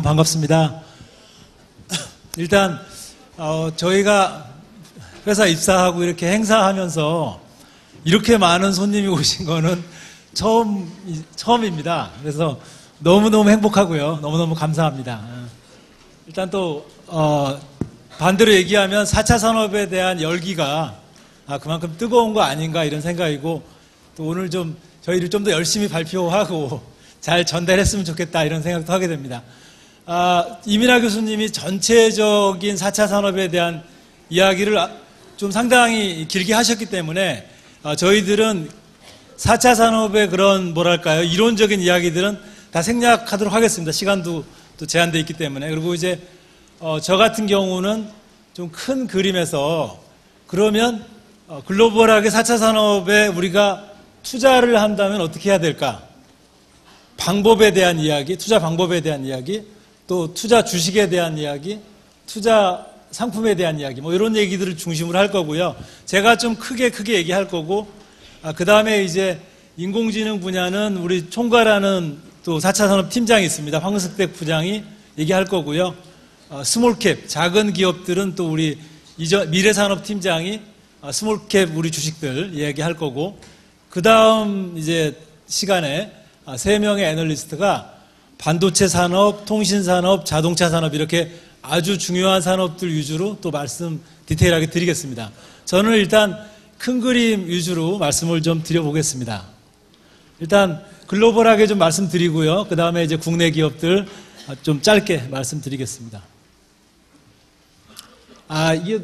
여러분 반갑습니다. 일단 저희가 회사 입사하고 이렇게 행사하면서 이렇게 많은 손님이 오신 거는 처음입니다. 그래서 너무너무 행복하고요. 너무너무 감사합니다. 일단 또 반대로 얘기하면 4차 산업에 대한 열기가 그만큼 뜨거운 거 아닌가 이런 생각이고, 또 오늘 좀 저희를 좀 더 열심히 발표하고 잘 전달했으면 좋겠다 이런 생각도 하게 됩니다. 이민하 교수님이 전체적인 4차 산업에 대한 이야기를 좀 상당히 길게 하셨기 때문에 저희들은 4차 산업의 그런 뭐랄까요, 이론적인 이야기들은 다 생략하도록 하겠습니다. 시간도 또 제한되어 있기 때문에. 그리고 이제 저 같은 경우는 좀 큰 그림에서 그러면 글로벌하게 4차 산업에 우리가 투자를 한다면 어떻게 해야 될까? 방법에 대한 이야기, 투자 방법에 대한 이야기, 또 투자 주식에 대한 이야기, 투자 상품에 대한 이야기, 뭐 이런 얘기들을 중심으로 할 거고요. 제가 좀 크게 얘기할 거고, 그 다음에 이제 인공지능 분야는 우리 총괄하는 또 4차 산업 팀장이 있습니다. 황석택 부장이 얘기할 거고요. 스몰캡, 작은 기업들은 또 우리 미래산업 팀장이 스몰캡 우리 주식들 얘기할 거고, 그 다음 이제 시간에 3명의 애널리스트가 반도체 산업, 통신 산업, 자동차 산업 이렇게 아주 중요한 산업들 위주로 또 말씀 디테일하게 드리겠습니다. 저는 일단 큰 그림 위주로 말씀을 좀 드려보겠습니다. 일단 글로벌하게 좀 말씀드리고요. 그 다음에 이제 국내 기업들 좀 짧게 말씀드리겠습니다. 이게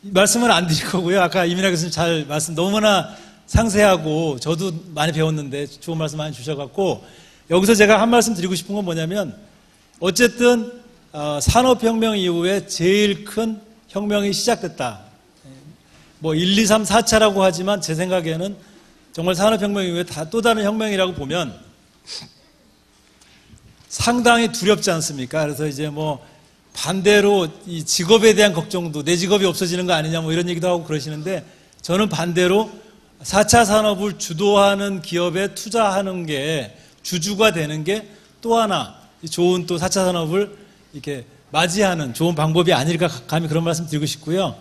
말씀은 안 드릴 거고요. 아까 이민하 교수님 잘 말씀 너무나 상세하고 저도 많이 배웠는데 좋은 말씀 많이 주셔갖고, 여기서 제가 한 말씀 드리고 싶은 건 뭐냐면, 어쨌든 산업혁명 이후에 제일 큰 혁명이 시작됐다. 뭐 1, 2, 3, 4차라고 하지만 제 생각에는 정말 산업혁명 이후에 또 다른 혁명이라고 보면 상당히 두렵지 않습니까? 그래서 이제 뭐 반대로 이 직업에 대한 걱정도, 내 직업이 없어지는 거 아니냐 뭐 이런 얘기도 하고 그러시는데, 저는 반대로 4차 산업을 주도하는 기업에 투자하는 게, 주주가 되는 게 또 하나 좋은 또 4차 산업을 이렇게 맞이하는 좋은 방법이 아닐까, 감히 그런 말씀 드리고 싶고요.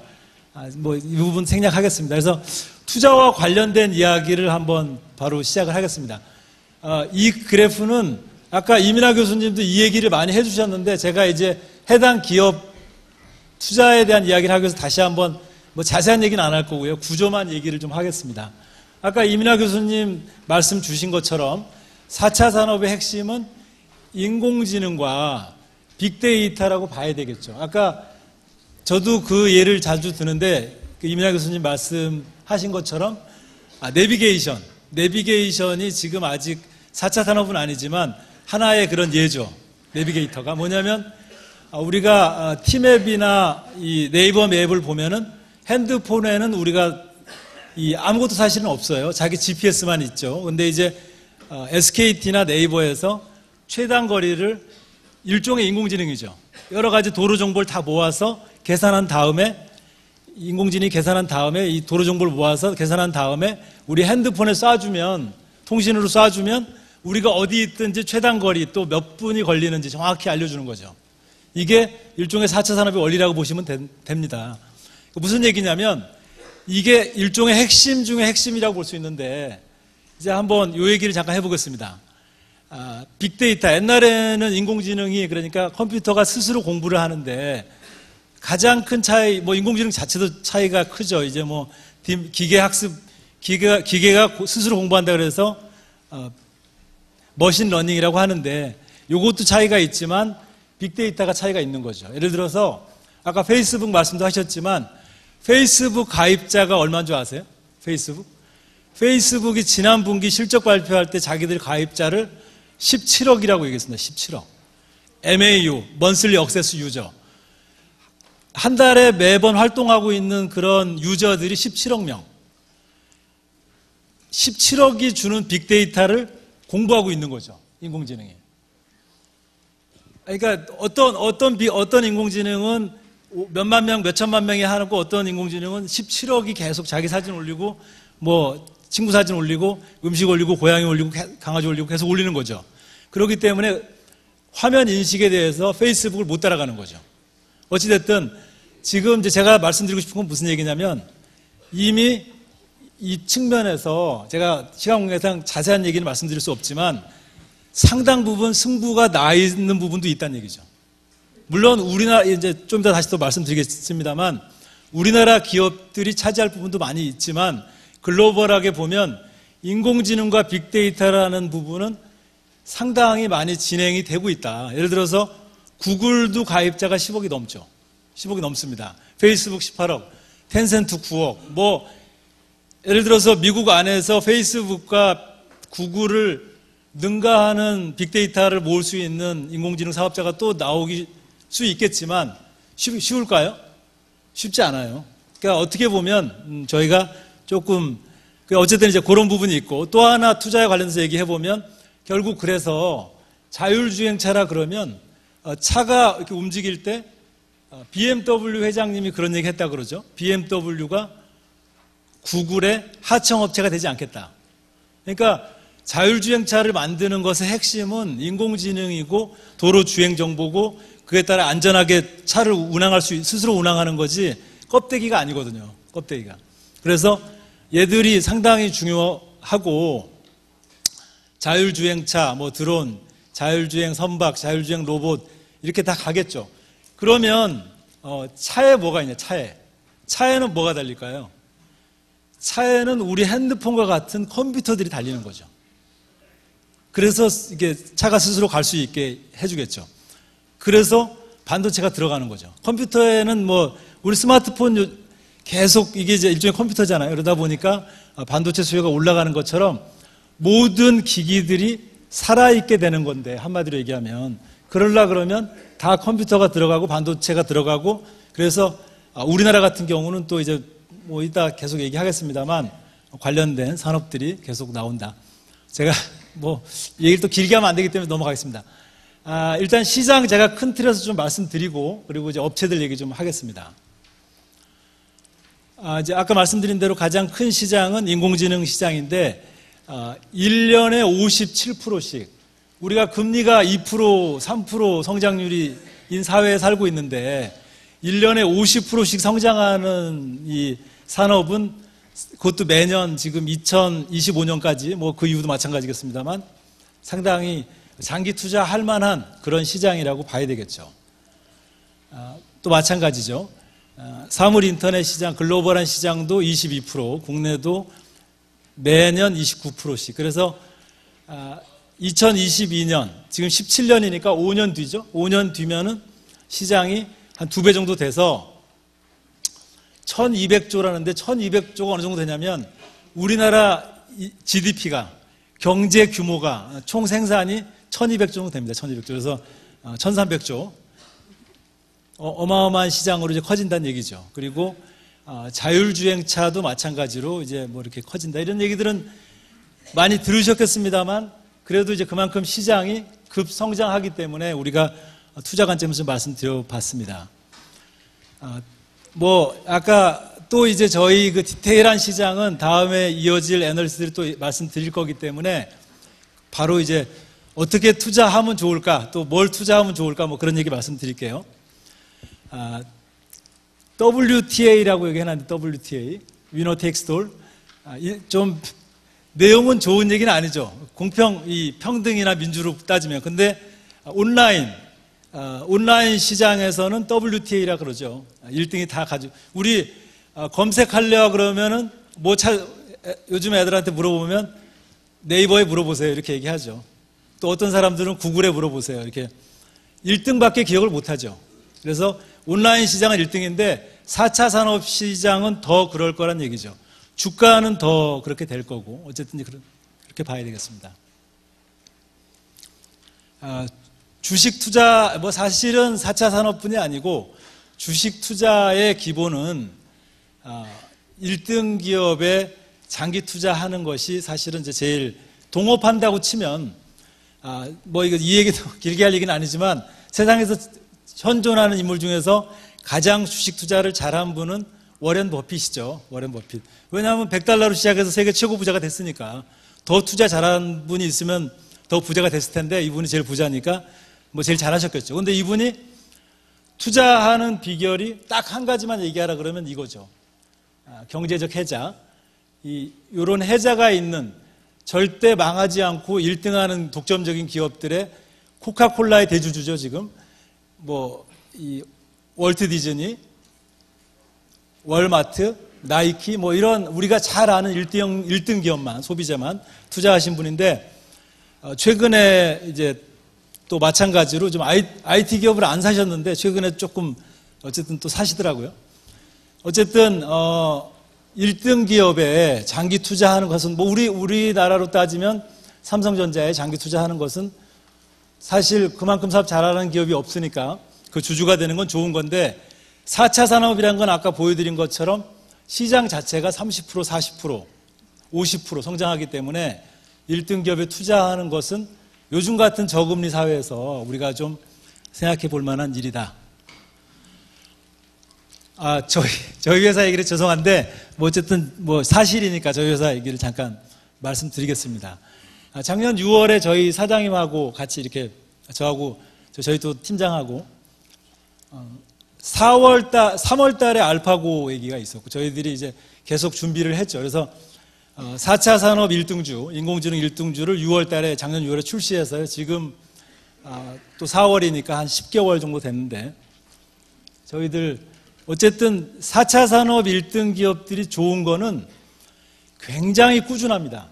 뭐 이 부분 생략하겠습니다. 그래서 투자와 관련된 이야기를 한번 바로 시작을 하겠습니다. 이 그래프는 아까 이민하 교수님도 이 얘기를 많이 해주셨는데, 제가 이제 해당 기업 투자에 대한 이야기를 하기 위해서 다시 한번 뭐 자세한 얘기는 안 할 거고요. 구조만 얘기를 좀 하겠습니다. 아까 이민하 교수님 말씀 주신 것처럼 4차 산업의 핵심은 인공지능과 빅데이터라고 봐야 되겠죠. 아까 저도 그 예를 자주 드는데, 이민하 교수님 말씀하신 것처럼 내비게이션이 지금 아직 4차 산업은 아니지만 하나의 그런 예죠. 내비게이터가 뭐냐면, 우리가 티맵이나 이 네이버 맵을 보면은 핸드폰에는 우리가 아무것도 사실은 없어요. 자기 GPS만 있죠. 근데 이제 SKT나 네이버에서 최단 거리를, 일종의 인공지능이죠. 여러 가지 도로 정보를 다 모아서 계산한 다음에, 인공지능이 계산한 다음에 이 도로 정보를 모아서 계산한 다음에 우리 핸드폰에 쏴주면, 통신으로 쏴주면 우리가 어디 있든지 최단 거리 또 몇 분이 걸리는지 정확히 알려주는 거죠. 이게 일종의 4차 산업의 원리라고 보시면 됩니다. 무슨 얘기냐면, 이게 일종의 핵심 중에 핵심이라고 볼 수 있는데, 이제 한번 이 얘기를 잠깐 해보겠습니다. 빅데이터, 옛날에는 인공지능이, 그러니까 컴퓨터가 스스로 공부를 하는데 가장 큰 차이, 뭐 인공지능 자체도 차이가 크죠. 이제 뭐 기계학습, 기계가 스스로 공부한다 그래서 머신 러닝이라고 하는데, 이것도 차이가 있지만 빅데이터가 차이가 있는 거죠. 예를 들어서 아까 페이스북 말씀도 하셨지만, 페이스북 가입자가 얼마인 줄 아세요? 페이스북이 지난 분기 실적 발표할 때 자기들 가입자를 17억이라고 얘기했습니다. 17억. MAU, Monthly Access User. 한 달에 매번 활동하고 있는 그런 유저들이 17억 명. 17억이 주는 빅데이터를 공부하고 있는 거죠. 인공지능이. 그러니까 어떤 인공지능은 몇만 명, 몇천만 명이 하고, 어떤 인공지능은 17억이 계속 자기 사진 올리고, 뭐 친구 사진 올리고, 음식 올리고, 고양이 올리고, 강아지 올리고 계속 올리는 거죠. 그렇기 때문에 화면 인식에 대해서 페이스북을 못 따라가는 거죠. 어찌됐든 지금 이제 제가 말씀드리고 싶은 건 무슨 얘기냐면 이미 이 측면에서 제가 시간 관계상 자세한 얘기는 말씀드릴 수 없지만 상당 부분 승부가 나 있는 부분도 있다는 얘기죠. 물론 우리나라 이제 좀 이따 다시 또 말씀드리겠습니다만 우리나라 기업들이 차지할 부분도 많이 있지만 글로벌하게 보면 인공지능과 빅데이터라는 부분은 상당히 많이 진행이 되고 있다. 예를 들어서 구글도 가입자가 10억이 넘죠. 10억이 넘습니다. 페이스북 18억, 텐센트 9억. 뭐 예를 들어서 미국 안에서 페이스북과 구글을 능가하는 빅데이터를 모을 수 있는 인공지능 사업자가 또 나오기 수 있겠지만 쉬울까요? 쉽지 않아요. 그러니까 어떻게 보면 저희가 조금 어쨌든 이제 그런 부분이 있고 또 하나 투자에 관련해서 얘기해 보면 결국 그래서 자율주행차라 그러면 차가 이렇게 움직일 때 BMW 회장님이 그런 얘기 했다 그러죠. BMW가 구글의 하청업체가 되지 않겠다. 그러니까 자율주행차를 만드는 것의 핵심은 인공지능이고 도로 주행 정보고 그에 따라 안전하게 차를 운항할 수 스스로 운항하는 거지 껍데기가 아니거든요. 껍데기가. 그래서 얘들이 상당히 중요하고 자율주행차, 뭐 드론, 자율주행 선박, 자율주행 로봇 이렇게 다 가겠죠. 그러면 차에 뭐가 있냐? 차에는 뭐가 달릴까요? 차에는 우리 핸드폰과 같은 컴퓨터들이 달리는 거죠. 그래서 이게 차가 스스로 갈 수 있게 해주겠죠. 그래서 반도체가 들어가는 거죠. 컴퓨터에는 뭐 우리 스마트폰 계속 이게 이제 일종의 컴퓨터잖아요. 그러다 보니까 반도체 수요가 올라가는 것처럼 모든 기기들이 살아있게 되는 건데 한마디로 얘기하면 그러려 그러면 다 컴퓨터가 들어가고 반도체가 들어가고 그래서 우리나라 같은 경우는 또 이제 뭐 이따 계속 얘기하겠습니다만 관련된 산업들이 계속 나온다. 제가 뭐 얘기를 또 길게 하면 안 되기 때문에 넘어가겠습니다. 일단 시장 제가 큰 틀에서 좀 말씀드리고 그리고 이제 업체들 얘기 좀 하겠습니다. 이제 아까 말씀드린 대로 가장 큰 시장은 인공지능 시장인데 1년에 57%씩 우리가 금리가 2%, 3% 성장률인 사회에 살고 있는데 1년에 50%씩 성장하는 이 산업은 그것도 매년 지금 2025년까지 뭐 그 이후도 마찬가지겠습니다만 상당히 장기 투자할 만한 그런 시장이라고 봐야 되겠죠. 또 마찬가지죠. 사물 인터넷 시장, 글로벌한 시장도 22%, 국내도 매년 29%씩. 그래서 2022년, 지금 17년이니까 5년 뒤죠. 5년 뒤면은 시장이 한 2배 정도 돼서 1200조라는데 1200조가 어느 정도 되냐면 우리나라 GDP가 경제 규모가 총 생산이 1200조 정도 됩니다. 1200조. 그래서 1300조. 어마어마한 시장으로 이제 커진다는 얘기죠. 그리고 자율주행차도 마찬가지로 이제 뭐 이렇게 커진다. 이런 얘기들은 많이 들으셨겠습니다만 그래도 이제 그만큼 시장이 급성장하기 때문에 우리가 투자 관점에서 말씀드려 봤습니다. 뭐 아까 또 이제 저희 그 디테일한 시장은 다음에 이어질 애널리스트들이 또 말씀드릴 거기 때문에 바로 이제 어떻게 투자하면 좋을까 또 뭘 투자하면 좋을까 뭐 그런 얘기 말씀드릴게요. WTA라고 얘기해놨는데 WTA, 위너 테이크스 올. 좀 내용은 좋은 얘기는 아니죠. 평등이나 민주로 따지면. 근데 온라인 시장에서는 WTA라 그러죠. 1등이 다 가지고. 우리 검색하려고 그러면은 요즘 애들한테 물어보면 네이버에 물어보세요. 이렇게 얘기하죠. 또 어떤 사람들은 구글에 물어보세요. 이렇게 1등밖에 기억을 못하죠. 그래서 온라인 시장은 1등인데 4차 산업 시장은 더 그럴 거란 얘기죠. 주가는 더 그렇게 될 거고 어쨌든 그렇게 봐야 되겠습니다. 주식 투자 뭐 사실은 4차 산업뿐이 아니고 주식 투자의 기본은 1등 기업에 장기 투자하는 것이 사실은 이제 제일 동업한다고 치면 뭐 이거 이 얘기도 길게 할 얘기는 아니지만 세상에서 현존하는 인물 중에서 가장 주식 투자를 잘한 분은 워렌 버핏이죠. 워렌 버핏. 왜냐하면 100달러로 시작해서 세계 최고 부자가 됐으니까 더 투자 잘하는 분이 있으면 더 부자가 됐을 텐데 이분이 제일 부자니까 뭐 제일 잘하셨겠죠. 근데 이분이 투자하는 비결이 딱 한 가지만 얘기하라 그러면 이거죠. 경제적 해자. 이런 해자가 있는 절대 망하지 않고 1등하는 독점적인 기업들의 코카콜라의 대주주죠, 지금. 이 월트 디즈니, 월마트, 나이키, 이런 우리가 잘 아는 1등 기업만, 소비자만 투자하신 분인데, 최근에 이제 또 마찬가지로 좀 IT 기업을 안 사셨는데, 최근에 조금 어쨌든 또 사시더라고요. 어쨌든, 1등 기업에 장기 투자하는 것은, 우리나라로 따지면 삼성전자에 장기 투자하는 것은 사실 그만큼 사업 잘하는 기업이 없으니까 그 주주가 되는 건 좋은 건데 4차 산업이라는 건 아까 보여드린 것처럼 시장 자체가 30%, 40%, 50% 성장하기 때문에 1등 기업에 투자하는 것은 요즘 같은 저금리 사회에서 우리가 좀 생각해 볼 만한 일이다. 저희 회사 얘기를 죄송한데 어쨌든 사실이니까 저희 회사 얘기를 잠깐 말씀드리겠습니다. 작년 6월에 저희 사장님하고 같이 이렇게 저하고 저희 또 팀장하고 3월 달에 알파고 얘기가 있었고 저희들이 이제 계속 준비를 했죠. 그래서 4차 산업 1등주, 인공지능 1등주를 6월 달에 작년 6월에 출시해서요. 지금 또 4월이니까 한 10개월 정도 됐는데 저희들 어쨌든 4차 산업 1등 기업들이 좋은 거는 굉장히 꾸준합니다.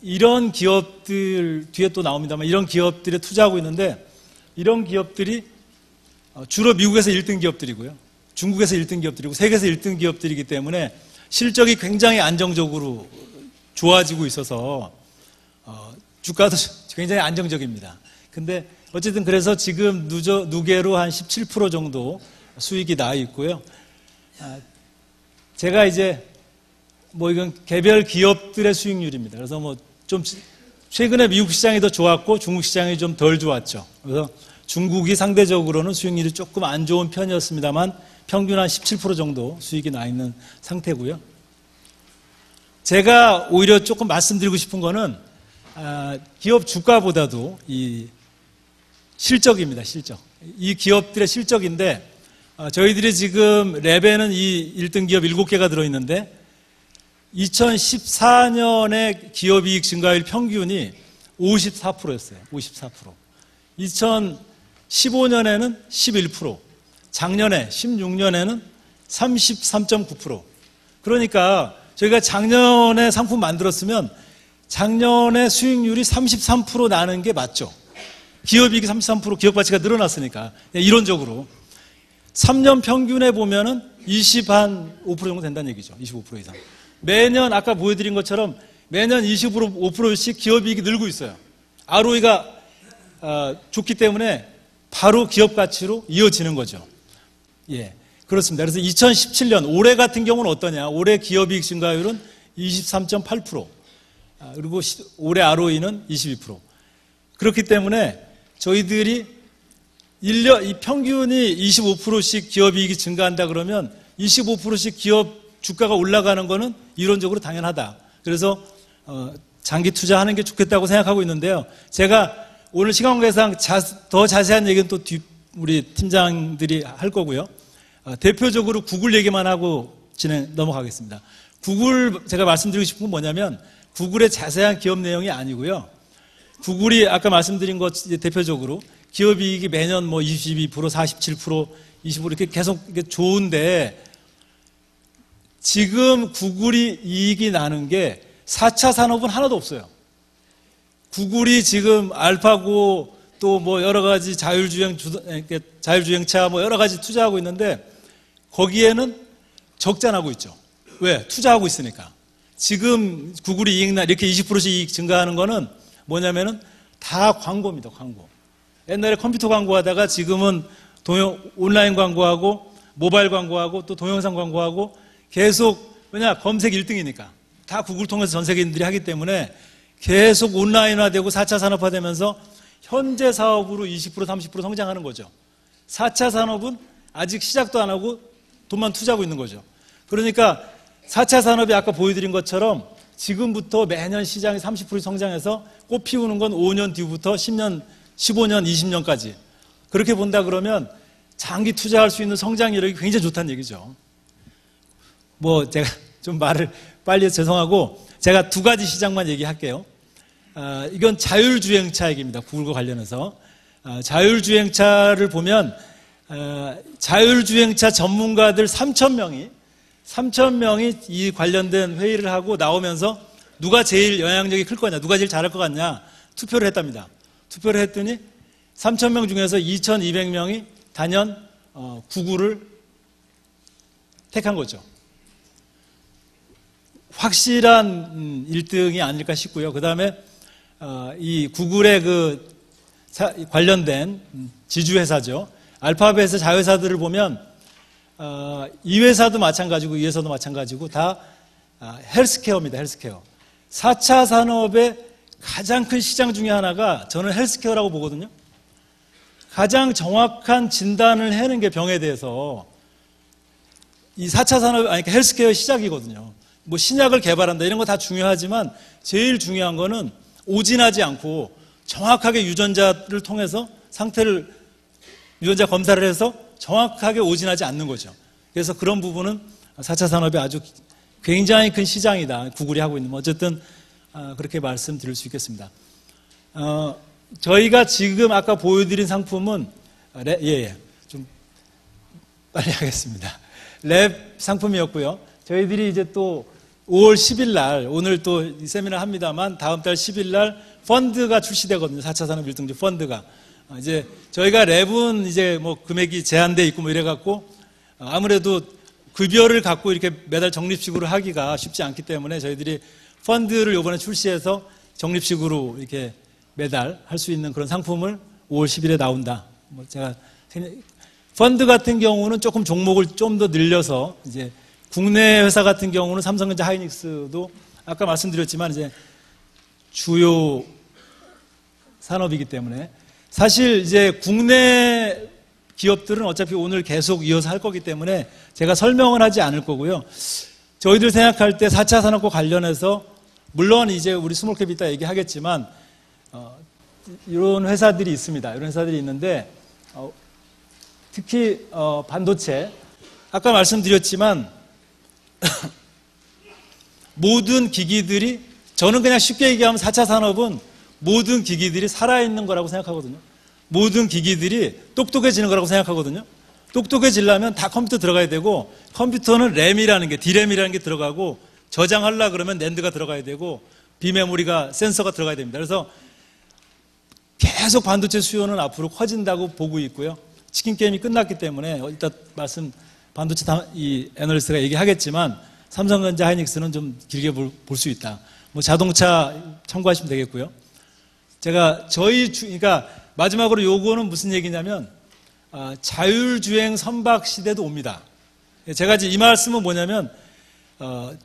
이런 기업들 뒤에 또 나옵니다만 이런 기업들에 투자하고 있는데 이런 기업들이 주로 미국에서 1등 기업들이고요. 중국에서 1등 기업들이고 세계에서 1등 기업들이기 때문에 실적이 굉장히 안정적으로 좋아지고 있어서 주가도 굉장히 안정적입니다. 근데 어쨌든 그래서 지금 누계로 한 17% 정도 수익이 나 있고요. 제가 이제 이건 개별 기업들의 수익률입니다. 그래서 좀 최근에 미국 시장이 더 좋았고 중국 시장이 좀 덜 좋았죠. 그래서 중국이 상대적으로는 수익률이 조금 안 좋은 편이었습니다만 평균 한 17% 정도 수익이 나 있는 상태고요. 제가 오히려 조금 말씀드리고 싶은 거는 기업 주가보다도 이 실적입니다. 실적. 이 기업들의 실적인데 저희들이 지금 랩에는 이 1등 기업 7개가 들어있는데 2014년에 기업이익 증가율 평균이 54%였어요. 54%. 2015년에는 11%, 작년에 16년에는 33.9%. 그러니까 저희가 작년에 상품 만들었으면 작년에 수익률이 33% 나는 게 맞죠. 기업이익이 33% 기업 가치가 늘어났으니까 이론적으로 3년 평균에 보면은 25% 정도 된다는 얘기죠. 25% 이상. 매년 아까 보여드린 것처럼 매년 25%씩 기업이익이 늘고 있어요. ROE가 좋기 때문에 바로 기업 가치로 이어지는 거죠. 예, 그렇습니다. 그래서 2017년 올해 같은 경우는 어떠냐? 올해 기업이익 증가율은 23.8%, 그리고 올해 ROE는 22%. 그렇기 때문에 저희들이 이 평균이 25%씩 기업이익이 증가한다 그러면 25%씩 기업 주가가 올라가는 거는 이론적으로 당연하다. 그래서 장기 투자하는 게 좋겠다고 생각하고 있는데요. 제가 오늘 시간 관계상 더 자세한 얘기는 또 우리 팀장들이 할 거고요. 대표적으로 구글 얘기만 하고 넘어가겠습니다. 구글 제가 말씀드리고 싶은 건 뭐냐면 구글의 자세한 기업 내용이 아니고요. 구글이 아까 말씀드린 것 대표적으로 기업이익이 매년 22%, 47%, 25% 이렇게 계속 좋은데 지금 구글이 이익이 나는 게 4차 산업은 하나도 없어요. 구글이 지금 알파고 또 여러 가지 자율주행차 여러 가지 투자하고 있는데 거기에는 적자나고 있죠. 왜? 투자하고 있으니까. 지금 구글이 이렇게 20%씩 이익 증가하는 거는 뭐냐면은 다 광고입니다. 광고. 옛날에 컴퓨터 광고하다가 지금은 온라인 광고하고 모바일 광고하고 또 동영상 광고하고 계속 검색 1등이니까 다 구글 통해서 전 세계인들이 하기 때문에 계속 온라인화되고 4차 산업화되면서 현재 사업으로 20%, 30% 성장하는 거죠. 4차 산업은 아직 시작도 안 하고 돈만 투자하고 있는 거죠. 그러니까 4차 산업이 아까 보여드린 것처럼 지금부터 매년 시장이 30% 성장해서 꽃 피우는 건 5년 뒤부터 10년 15년, 20년까지. 그렇게 본다 그러면 장기 투자할 수 있는 성장 이력이 굉장히 좋다는 얘기죠. 뭐 제가 좀 말을 빨리 해서 죄송하고 제가 두 가지 시장만 얘기할게요. 이건 자율주행차 얘기입니다. 구글과 관련해서. 자율주행차를 보면 자율주행차 전문가들 3,000명이 이 관련된 회의를 하고 나오면서 누가 제일 영향력이 클 거냐, 누가 제일 잘할 것 같냐 투표를 했답니다. 투표를 했더니 3,000명 중에서 2,200명이 단연 구글을 택한 거죠. 확실한 1등이 아닐까 싶고요. 그 다음에 이 구글의 관련된 지주회사죠. 알파벳의 자회사들을 보면 이 회사도 마찬가지고 이 회사도 마찬가지고 다 헬스케어입니다. 헬스케어. 4차 산업의 가장 큰 시장 중에 하나가 저는 헬스케어라고 보거든요. 가장 정확한 진단을 해내는 게 병에 대해서 이 4차 산업, 그러니까 헬스케어의 시작이거든요. 뭐 신약을 개발한다 이런 거 다 중요하지만 제일 중요한 거는 오진하지 않고 정확하게 유전자를 통해서 유전자 검사를 해서 정확하게 오진하지 않는 거죠. 그래서 그런 부분은 4차 산업이 아주 굉장히 큰 시장이다. 구글이 하고 있는. 어쨌든 그렇게 말씀드릴 수 있겠습니다. 저희가 지금 아까 보여드린 상품은 좀 빨리 하겠습니다. 랩 상품이었고요. 저희들이 이제 또 5월 10일 날 오늘 또 이 세미나 합니다만 다음 달 10일 날 펀드가 출시되거든요. 4차 산업 1등주 펀드가. 이제 저희가 랩은 이제 뭐 금액이 제한돼 있고 뭐 이래갖고 아무래도 급여를 갖고 이렇게 매달 적립식으로 하기가 쉽지 않기 때문에 저희들이 펀드를 이번에 출시해서 적립식으로 이렇게 매달 할 수 있는 그런 상품을 5월 10일에 나온다. 뭐 제가 펀드 같은 경우는 조금 종목을 좀 더 늘려서 이제 국내 회사 같은 경우는 삼성전자 하이닉스도 아까 말씀드렸지만 이제 주요 산업이기 때문에 사실 이제 국내 기업들은 어차피 오늘 계속 이어서 할 거기 때문에 제가 설명을 하지 않을 거고요. 저희들 생각할 때 4차 산업과 관련해서 물론 이제 우리 스몰캡 이따 얘기하겠지만 이런 회사들이 있습니다. 이런 회사들이 있는데 특히 반도체 아까 말씀드렸지만 모든 기기들이 저는 그냥 쉽게 얘기하면 4차 산업은 모든 기기들이 살아있는 거라고 생각하거든요. 모든 기기들이 똑똑해지는 거라고 생각하거든요. 똑똑해지려면 다 컴퓨터 들어가야 되고 컴퓨터는 램이라는 게 D램이라는 게 들어가고 저장하려고 그러면 낸드가 들어가야 되고 비메모리가 센서가 들어가야 됩니다. 그래서 계속 반도체 수요는 앞으로 커진다고 보고 있고요. 치킨 게임이 끝났기 때문에 이따 반도체 이 애널리스트가 얘기하겠지만 삼성전자 하이닉스는 좀 길게 볼 수 있다. 뭐 자동차 참고하시면 되겠고요. 제가 그러니까 마지막으로 요거는 무슨 얘기냐면 자율주행 선박 시대도 옵니다. 제가 이제 이 말씀은 뭐냐면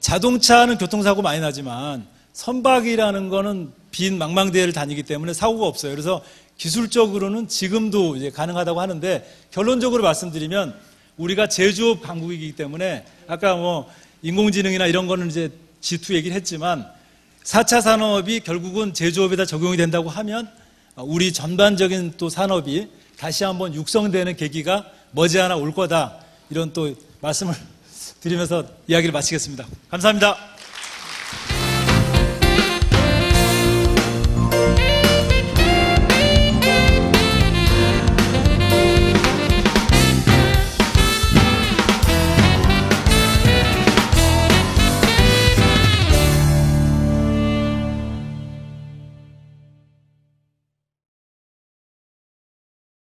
자동차는 교통사고 많이 나지만 선박이라는 거는 빈 망망대해를 다니기 때문에 사고가 없어요. 그래서 기술적으로는 지금도 이제 가능하다고 하는데 결론적으로 말씀드리면 우리가 제조업 강국이기 때문에 아까 뭐 인공지능이나 이런 거는 이제 G2 얘기를 했지만 4차 산업이 결국은 제조업에다 적용이 된다고 하면 우리 전반적인 또 산업이 다시 한번 육성되는 계기가 머지않아 올 거다. 이런 또 말씀을 드리면서 이야기를 마치겠습니다. 감사합니다.